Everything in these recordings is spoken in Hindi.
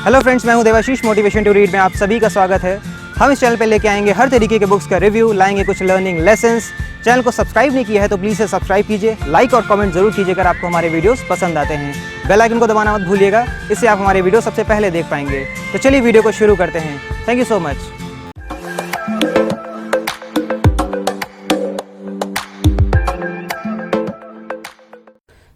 हेलो फ्रेंड्स, मैं हूं देवाशीष। मोटिवेशन टू रीड में आप सभी का स्वागत है। हम इस चैनल पे लेके आएंगे हर तरीके के बुक्स का रिव्यू, लाएंगे कुछ लर्निंग लेसन्स। चैनल को सब्सक्राइब नहीं किया है तो प्लीज़ इसे सब्सक्राइब कीजिए, लाइक और कमेंट जरूर कीजिए अगर आपको हमारे वीडियोस पसंद आते हैं। बेल आइकन को दबाना मत भूलिएगा, इससे आप हमारे वीडियो सबसे पहले देख पाएंगे। तो चलिए वीडियो को शुरू करते हैं। Thank you so much.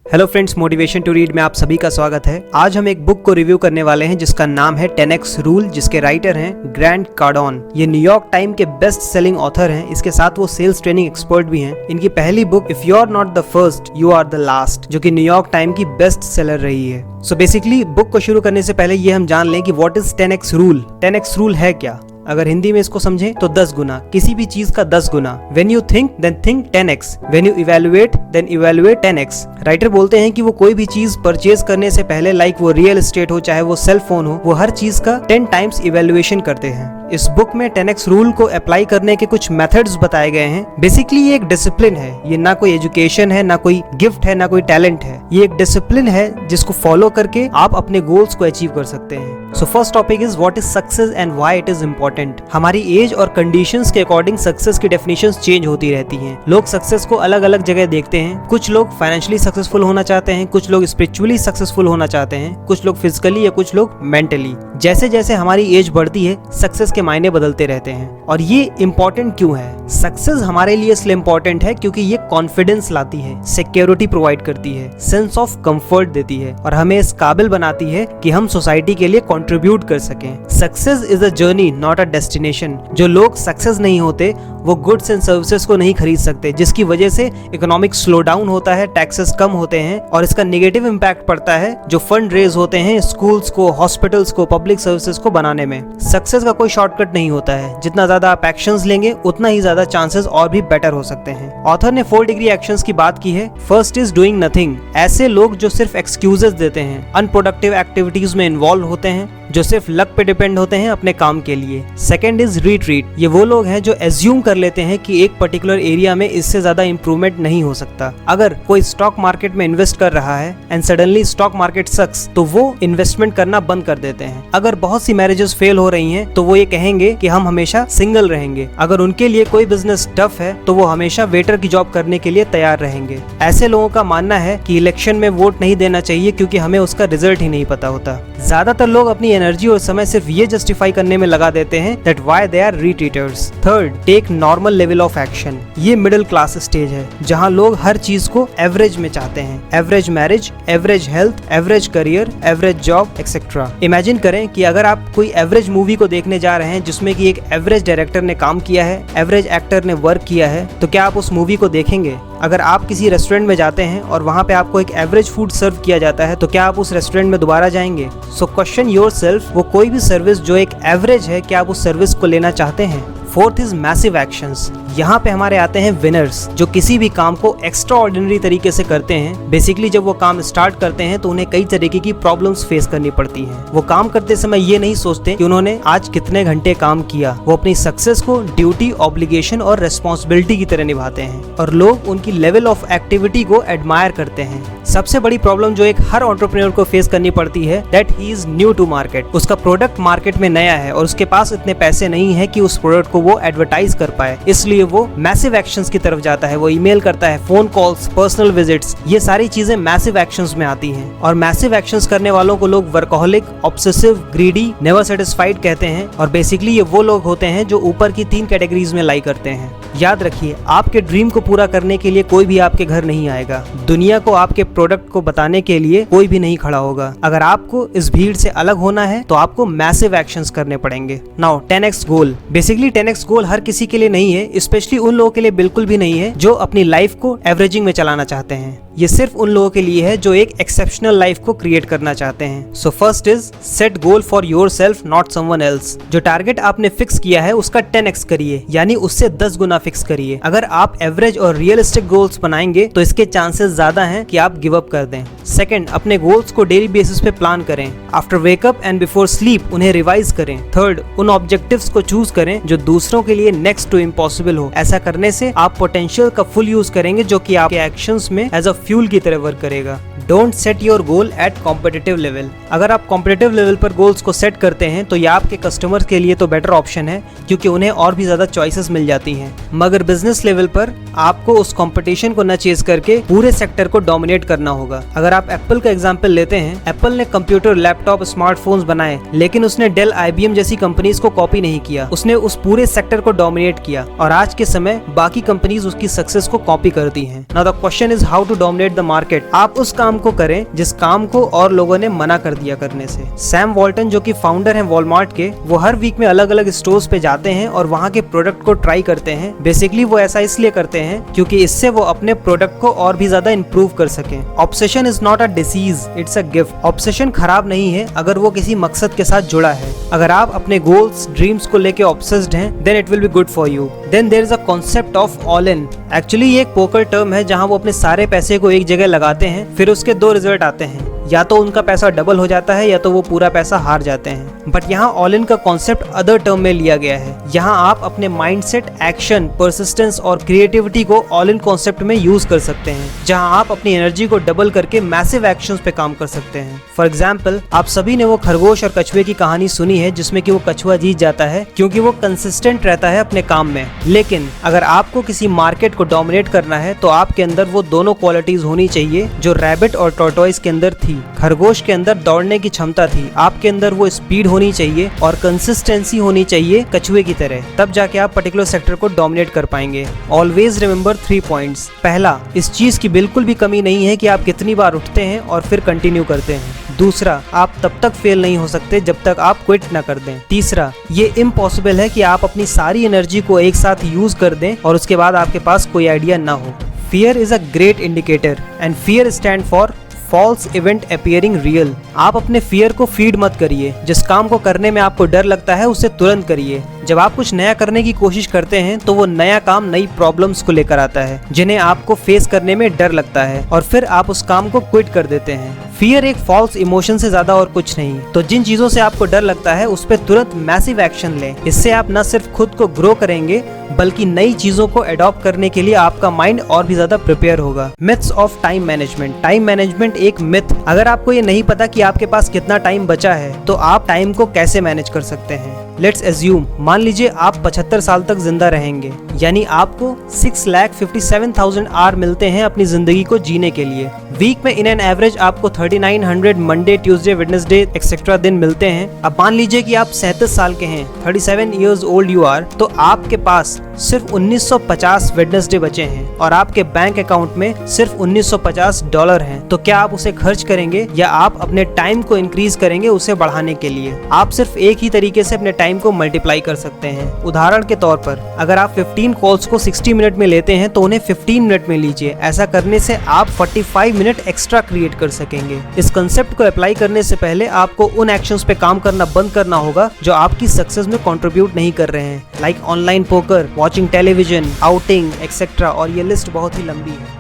Hello friends, motivation to read में आप सभी का स्वागत है। आज हम एक बुक को रिव्यू करने वाले हैं जिसका नाम है 10x रूल, जिसके राइटर हैं ग्रांट कार्डोन। ये न्यूयॉर्क टाइम के बेस्ट सेलिंग ऑथर हैं। इसके साथ वो सेल्स ट्रेनिंग एक्सपर्ट भी हैं। इनकी पहली book if you are not the first you are the last, जो कि न्यूयॉर्क टाइम की बेस्ट सेलर रही है। सो बेसिकली बुक को शुरू करने से पहले ये हम जान लें कि what is 10x rule. 10x rule है क्या? अगर हिंदी में इसको समझें तो 10 गुना, किसी भी चीज का 10 गुना। When you think then think 10x, when you evaluate then evaluate 10x। Writer बोलते हैं कि वो कोई भी चीज परचेज करने से पहले, लाइक वो रियल एस्टेट हो चाहे वो सेल फोन हो, वो हर चीज का 10 टाइम्स इवेल्युएशन करते हैं। इस बुक में 10x रूल को अप्लाई करने के कुछ मेथड्स बताए गए हैं। बेसिकली ये एक डिसिप्लिन है, ये ना कोई एजुकेशन है, ना कोई गिफ्ट है, ना कोई टैलेंट है। ये एक डिसिप्लिन है जिसको फॉलो करके आप अपने गोल्स को अचीव कर सकते हैं। So first topic is what is success and why it is important. हमारी एज और कंडीशंस के अकॉर्डिंग सक्सेस की डेफिनेशंस चेंज होती रहती हैं। लोग सक्सेस को अलग अलग जगह देखते हैं। कुछ लोग फाइनेंशियली सक्सेसफुल होना चाहते हैं, कुछ लोग स्पिरिचुअली सक्सेसफुल होना चाहते हैं, कुछ लोग फिजिकली या कुछ लोग मेंटली। जैसे जैसे हमारी एज बढ़ती है सक्सेस के मायने बदलते रहते हैं। और ये इम्पोर्टेंट क्यों है? सक्सेस हमारे लिए इसलिए इम्पोर्टेंट है क्योंकि ये कॉन्फिडेंस लाती है, सिक्योरिटी प्रोवाइड करती है, सेंस ऑफ कंफर्ट देती है और हमें इस काबिल बनाती है कि हम सोसाइटी के लिए कंट्रीब्यूट कर सकें। Success is a journey not a destination. जो लोग सक्सेस नहीं होते वो गुड्स एंड सर्विसेज को नहीं खरीद सकते, जिसकी वजह से इकोनॉमिक स्लो डाउन होता है, टैक्सेस कम होते हैं और इसका नेगेटिव इम्पैक्ट पड़ता है जो फंड रेज होते हैं स्कूल्स को, हॉस्पिटल्स को, पब्लिक सर्विसेज को बनाने में। सक्सेस का कोई शॉर्टकट नहीं होता है। जितना ज्यादा आप एक्शंस लेंगे उतना ही ज्यादा चांसेस और भी बेटर हो सकते हैं। ऑथर ने 4 डिग्री एक्शंस की बात की है। First is doing nothing. ऐसे लोग जो सिर्फ एक्सक्यूजेस देते हैं, अनप्रोडक्टिव एक्टिविटीज में इन्वॉल्व होते हैं, जो सिर्फ लक पे डिपेंड होते हैं अपने काम के लिए। Second is retreat. ये वो लोग हैं जो एज्यूम कर लेते हैं कि एक पर्टिकुलर एरिया में इससे ज्यादा इंप्रूवमेंट नहीं हो सकता। अगर कोई स्टॉक मार्केट में इन्वेस्ट कर रहा है एंड सडनली स्टॉक मार्केट सक्स, तो वो इन्वेस्टमेंट करना बंद कर देते हैं। अगर बहुत सी मैरिजेस फेल हो रही हैं तो वो ये कहेंगे कि हम हमेशा सिंगल रहेंगे। अगर उनके लिए कोई बिजनेस टफ है तो वो हमेशा वेटर की जॉब करने के लिए तैयार रहेंगे। ऐसे लोगों का मानना है कि इलेक्शन में वोट नहीं देना चाहिए क्योंकि हमें उसका रिजल्ट ही नहीं पता होता। ज्यादातर लोग अपनी एनर्जी और समय सिर्फ ये जस्टिफाई करने में लगा देते हैं that why they are retreaters. Third, take normal level of action. ये मिडिल क्लास स्टेज है जहां लोग हर चीज को एवरेज में चाहते हैं। Average marriage, average health, average career, average job etcetera. Imagine करें कि अगर आप कोई एवरेज मूवी को देखने जा रहे हैं जिसमें कि एक एवरेज डायरेक्टर ने काम किया है, एवरेज एक्टर ने वर्क किया है, तो क्या आप उस मूवी को देखेंगे? अगर आप किसी रेस्टोरेंट में जाते हैं और वहां पे आपको एक एवरेज फूड सर्व किया जाता है तो क्या आप उस रेस्टोरेंट में दोबारा जाएंगे? सो क्वेश्चन योरसेल्फ, वो कोई भी सर्विस जो एक एवरेज है, क्या आप उस सर्विस को लेना चाहते हैं? Fourth is massive actions. यहाँ पे हमारे आते हैं विनर्स, जो किसी भी काम को एक्स्ट्रा ऑर्डिनरी तरीके से करते हैं। बेसिकली जब वो काम स्टार्ट करते हैं तो उन्हें कई तरीके की प्रॉब्लम्स फेस करनी पड़ती हैं। वो काम करते समय ये नहीं सोचते कि उन्होंने आज कितने घंटे काम किया। वो अपनी सक्सेस को ड्यूटी, ऑब्लिगेशन और रेस्पॉन्सिबिलिटी की तरह निभाते हैं और लोग उनकी लेवल ऑफ एक्टिविटी को एडमायर करते हैं। सबसे बड़ी प्रॉब्लम जो एक हर एंटरप्रेन्योर को फेस करनी पड़ती है that he is new to market. उसका प्रोडक्ट मार्केट में नया है और उसके पास इतने पैसे नहीं है कि उस प्रोडक्ट को वो एडवर्टाइज कर पाए, इसलिए वो मैसिव एक्शंस की तरफ जाता है। वो ईमेल करता है, फोन कॉल्स, पर्सनल विजिट्स, ये सारी चीजें मैसिव एक्शंस में आती हैं। और मैसिव एक्शंस करने वालों को लोग workaholic, obsessive, greedy, never satisfied कहते हैं। और बेसिकली ये वो लोग होते हैं जो ऊपर की 3 कैटेगरीज में लाई करते हैं। याद रखिए, आपके ड्रीम को पूरा करने के लिए कोई भी आपके घर नहीं आएगा। दुनिया को आपके प्रोडक्ट को बताने के लिए कोई भी नहीं खड़ा होगा। अगर आपको इस भीड़ से अलग होना है तो आपको मैसिव एक्शंस करने पड़ेंगे। नाउ 10x गोल। बेसिकली 10x गोल हर किसी के लिए नहीं है, स्पेशली उन लोगों के लिए बिल्कुल भी नहीं है जो अपनी लाइफ को एवरेजिंग में चलाना चाहते हैं। ये सिर्फ उन लोगों के लिए है जो एक एक्सेप्शनल लाइफ को क्रिएट करना चाहते हैं। So first is set goal for yourself not someone else. जो टारगेट आपने फिक्स किया है उसका 10x करिए, यानी उससे 10 गुना फिक्स करिए। अगर आप एवरेज और रियलिस्टिक गोल्स बनाएंगे तो इसके चांसेस ज्यादा हैं कि आप गिव अप कर दें। सेकंड, अपने गोल्स को डेली बेसिस पे प्लान करें। After wake up and before sleep उन्हें रिवाइज करें। थर्ड, उन ऑब्जेक्टिव्स को चूज करें जो दूसरों के लिए नेक्स्ट टू इम्पॉसिबल हो। ऐसा करने से आप पोटेंशियल का फुल यूज करेंगे जो कि आपके एक्शंस में एज अ फ्यूल की तरह वर्क करेगा। Don't set your goal eight competitive level. अगर आप कॉम्पिटिटिव लेवल पर गोल्स को सेट करते हैं तो ये आपके कस्टमर्स के लिए तो बेटर ऑप्शन है, क्योंकि उन्हें और भी ज्यादा चॉइसेस मिल जाती हैं। मगर बिजनेस लेवल पर आपको उस कंपटीशन को न चेज करके पूरे सेक्टर को डोमिनेट करना होगा। अगर आप एप्पल का एग्जांपल लेते हैं, एप्पल ने कंप्यूटर, लैपटॉप, स्मार्टफोन्स बनाए, लेकिन उसने डेल, IBM जैसी कंपनीज को कॉपी नहीं किया। उसने उस पूरे सेक्टर को डोमिनेट किया और आज के समय बाकी कंपनीज उसकी सक्सेस को कॉपी करती हैं। Now the question is how to dominate the market. आप उस काम को करें जिस काम को और लोगों ने मना कर दिया करने से। सैम वॉल्टन, जो कि फाउंडर हैं वॉलमार्ट के, वो हर वीक में अलग अलग स्टोर्स पे जाते हैं और वहाँ के प्रोडक्ट को ट्राई करते हैं। बेसिकली वो ऐसा इसलिए करते हैं क्योंकि इससे वो अपने प्रोडक्ट को और भी ज्यादा इंप्रूव कर सकें। Obsession is not a disease, it's a gift. Obsession खराब नहीं है अगर वो किसी मकसद के साथ जुड़ा है। अगर आप अपने गोल्स, ड्रीम्स को लेके ऑब्सेस्ड हैं, then it will be good for you. Then there is a concept of all in. Actually ये एक पोकर टर्म है जहाँ वो अपने सारे पैसे को एक जगह लगाते हैं, फिर उसके दो रिजल्ट आते हैं, या तो उनका पैसा डबल हो जाता है या तो वो पूरा पैसा हार जाते हैं। बट यहाँ ऑल इन का कॉन्सेप्ट अदर टर्म में लिया गया है। यहाँ आप अपने माइंडसेट, एक्शन, परसिस्टेंस और क्रिएटिविटी को ऑल इन कॉन्सेप्ट में यूज कर सकते हैं, जहाँ आप अपनी एनर्जी को डबल करके मैसिव एक्शंस पे काम कर सकते हैं। फॉर एग्जाम्पल, आप सभी ने वो खरगोश और कछुए की कहानी सुनी है जिसमें कि वो कछुआ जीत जाता है क्योंकि वो कंसिस्टेंट रहता है अपने काम में। लेकिन अगर आपको किसी मार्केट को डोमिनेट करना है तो आपके अंदर वो दोनों क्वालिटीज होनी चाहिए जो रैबिट और टॉर्टोइस के अंदर थी। खरगोश के अंदर दौड़ने की क्षमता थी, आपके अंदर वो स्पीड होनी चाहिए और कंसिस्टेंसी होनी चाहिए कछुए की तरह। तब जाके आप पर्टिकुलर सेक्टर को डोमिनेट कर पाएंगे। Always remember 3 points. पहला, इस चीज की बिल्कुल भी कमी नहीं है कि आप कितनी बार उठते हैं और फिर कंटिन्यू करते हैं। दूसरा, आप तब तक फेल नहीं हो सकते जब तक आप क्विट ना कर दें। तीसरा, ये इम्पॉसिबल है कि आप अपनी सारी एनर्जी को एक साथ यूज कर दें और उसके बाद आपके पास कोई आइडिया ना हो। Fear is a great indicator and fear stand for false event appearing real. आप अपने फियर को फीड मत करिए। जिस काम को करने में आपको डर लगता है उसे तुरंत करिए। जब आप कुछ नया करने की कोशिश करते हैं तो वो नया काम नई प्रॉब्लम्स को लेकर आता है जिन्हें आपको फेस करने में डर लगता है और फिर आप उस काम को क्विट कर देते हैं। फियर एक फॉल्स इमोशन से ज्यादा और कुछ नहीं। तो जिन चीजों से आपको डर लगता है उस पर तुरंत मैसिव एक्शन लें। इससे आप न सिर्फ खुद को ग्रो करेंगे बल्कि नई चीजों को अडॉप्ट करने के लिए आपका माइंड और भी ज्यादा प्रिपेयर होगा। Myths of time management. Time management एक मिथ। अगर आपको ये नहीं पता कि आपके पास कितना टाइम बचा है तो आप टाइम को कैसे मैनेज कर सकते हैं। लेट्स एज्यूम, मान लीजिए आप 75 साल तक जिंदा रहेंगे, यानी आपको 6,57,000 आवर मिलते हैं अपनी जिंदगी को जीने के लिए। वीक में इन एन एवरेज आपको 3900 मंडे, ट्यूसडे, वेडनेसडे एक्सेट्रा दिन मिलते हैं। अब मान लीजिए कि आप 37 साल के हैं, 37 ईयर्स ओल्ड यू आर, तो आपके पास सिर्फ 1950 वेडनेसडे बचे हैं और आपके बैंक अकाउंट में सिर्फ $1950 हैं। तो क्या आप उसे खर्च करेंगे या आप अपने टाइम को इंक्रीज करेंगे उसे बढ़ाने के लिए? आप सिर्फ एक ही तरीके से अपने टाइम को मल्टीप्लाई कर सकते हैं। उदाहरण के तौर पर अगर आप 15 कॉल्स को 60 मिनट में लेते हैं तो उन्हें 15 मिनट में लीजिए। ऐसा करने से आप 45 मिनट एक्स्ट्रा क्रिएट कर सकेंगे। इस कंसेप्ट को अप्लाई करने से पहले आपको उन एक्शंस पे काम करना बंद करना होगा जो आपकी सक्सेस में कंट्रीब्यूट नहीं कर रहे हैं, like online poker, watching television, outing etcetera, और ये लिस्ट बहुत ही लंबी है।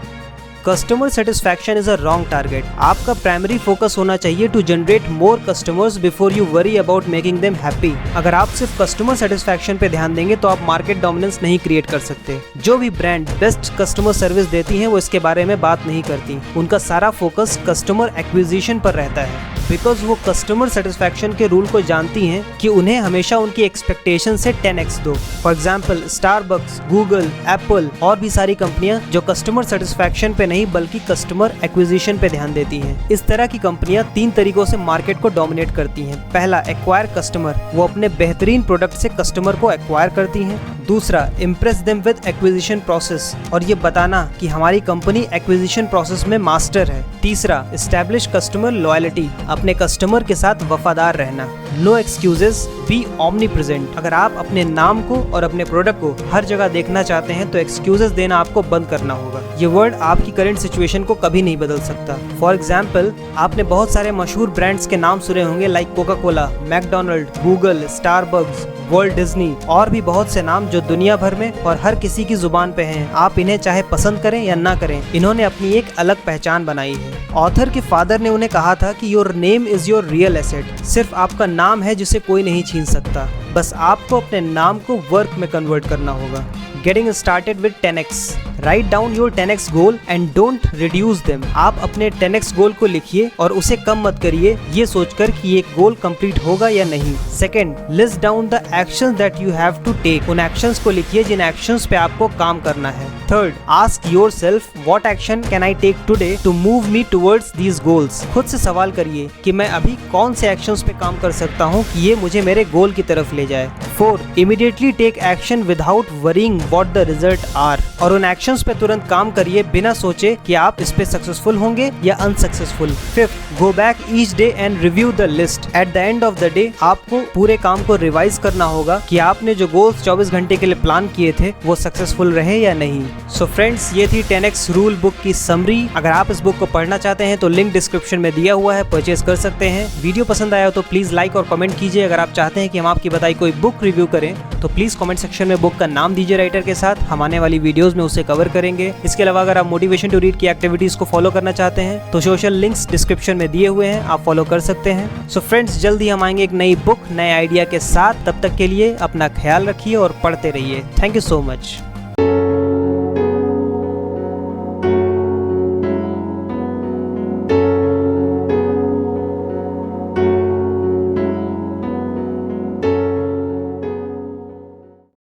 Customer satisfaction is a wrong target. आपका प्राइमरी फोकस होना चाहिए to generate more customers before you worry about making them happy. अगर आप सिर्फ कस्टमर सेटिस्फैक्शन पे ध्यान देंगे तो आप मार्केट डोमिनेंस नहीं क्रिएट कर सकते। जो भी ब्रांड बेस्ट कस्टमर सर्विस देती हैं वो इसके बारे में बात नहीं करती। उनका सारा फोकस कस्टमर एक्विजिशन पर रहता है, बिकॉज वो कस्टमर सेटिस्फैक्शन के रूल को जानती हैं कि उन्हें हमेशा उनकी एक्सपेक्टेशन से 10x दो। For example, Starbucks, Google, Apple और भी सारी कंपनियां जो कस्टमर सेटिस्फैक्शन पे नहीं बल्कि कस्टमर एक्विजिशन पे ध्यान देती हैं। इस तरह की कंपनियां 3 तरीकों से मार्केट को डोमिनेट करती हैं। पहला, एक्वायर कस्टमर। वो अपने बेहतरीन प्रोडक्ट से कस्टमर को एक्वायर करती हैं। दूसरा, impress them with acquisition process, और ये बताना कि हमारी कंपनी एक्विजिशन प्रोसेस में मास्टर है। तीसरा, एस्टैब्लिश कस्टमर लॉयल्टी, अपने कस्टमर के साथ वफादार रहना। No excuses, be omnipresent. अगर आप अपने नाम को और अपने प्रोडक्ट को हर जगह देखना चाहते हैं तो एक्सक्यूजेस देना आपको बंद करना होगा। ये वर्ड आपकी करंट सिचुएशन को कभी नहीं बदल सकता। फॉर एग्जाम्पल, आपने बहुत सारे मशहूर ब्रांड्स के नाम सुने होंगे, like Coca Cola, McDonald, Google, Starbucks, world Disney और भी बहुत से नाम जो दुनिया भर में और हर किसी की जुबान पे हैं। आप इन्हें चाहे पसंद करें या ना करें, इन्होंने अपनी एक अलग पहचान बनाई है। ऑथर के फादर ने उन्हें कहा था कि your name is your real asset. सिर्फ आपका नाम है जिसे कोई नहीं छीन सकता, बस आपको अपने नाम को वर्क में कन्वर्ट करना होगा। Getting started with 10x। Write down your 10x goal and don't reduce them. आप अपने 10x गोल को लिखिए और उसे कम मत करिए ये सोचकर कि ये गोल कंप्लीट होगा या नहीं। Second, list down the actions that you have to take. उन एक्शंस को लिखिए जिन एक्शंस पे आपको काम करना है। Third, ask yourself what action can I take today to move me towards these goals. खुद से सवाल करिए कि मैं अभी कौन से एक्शंस पे काम कर सकता हूँ कि ये मुझे मेरे गोल की तरफ ले जाए। Fourth, immediately take action without worrying what the result are. और उन एक्शंस पे तुरंत काम करिए बिना सोचे कि आप इस पे सक्सेसफुल होंगे या unsuccessful. Fifth, go back each day and review the list. At the end of the day आपको पूरे काम को रिवाइज करना होगा कि आपने जो गोल्स 24 घंटे के लिए प्लान किए थे वो सक्सेसफुल रहे या नहीं। सो फ्रेंड्स, ये थी 10x रूल बुक की समरी। अगर आप इस बुक को पढ़ना चाहते हैं तो लिंक डिस्क्रिप्शन में दिया हुआ है, परचेज कर सकते हैं। वीडियो पसंद आया हो तो प्लीज लाइक और कमेंट कीजिए। अगर आप चाहते हैं कि हम आपकी बताई कोई बुक रिव्यू करें तो प्लीज कमेंट सेक्शन में बुक का नाम दीजिए राइटर के साथ। हम आने वाली वीडियोस में उसे कवर करेंगे। इसके अलावा अगर आप मोटिवेशन टू रीड की एक्टिविटीज को फॉलो करना चाहते हैं तो सोशल लिंक्स डिस्क्रिप्शन में दिए हुए हैं, आप फॉलो कर सकते हैं। सो फ्रेंड्स, जल्दी हम आएंगे एक नई बुक नए आइडिया के साथ। तब तक के लिए अपना ख्याल रखिए और पढ़ते रहिए। Thank you so much.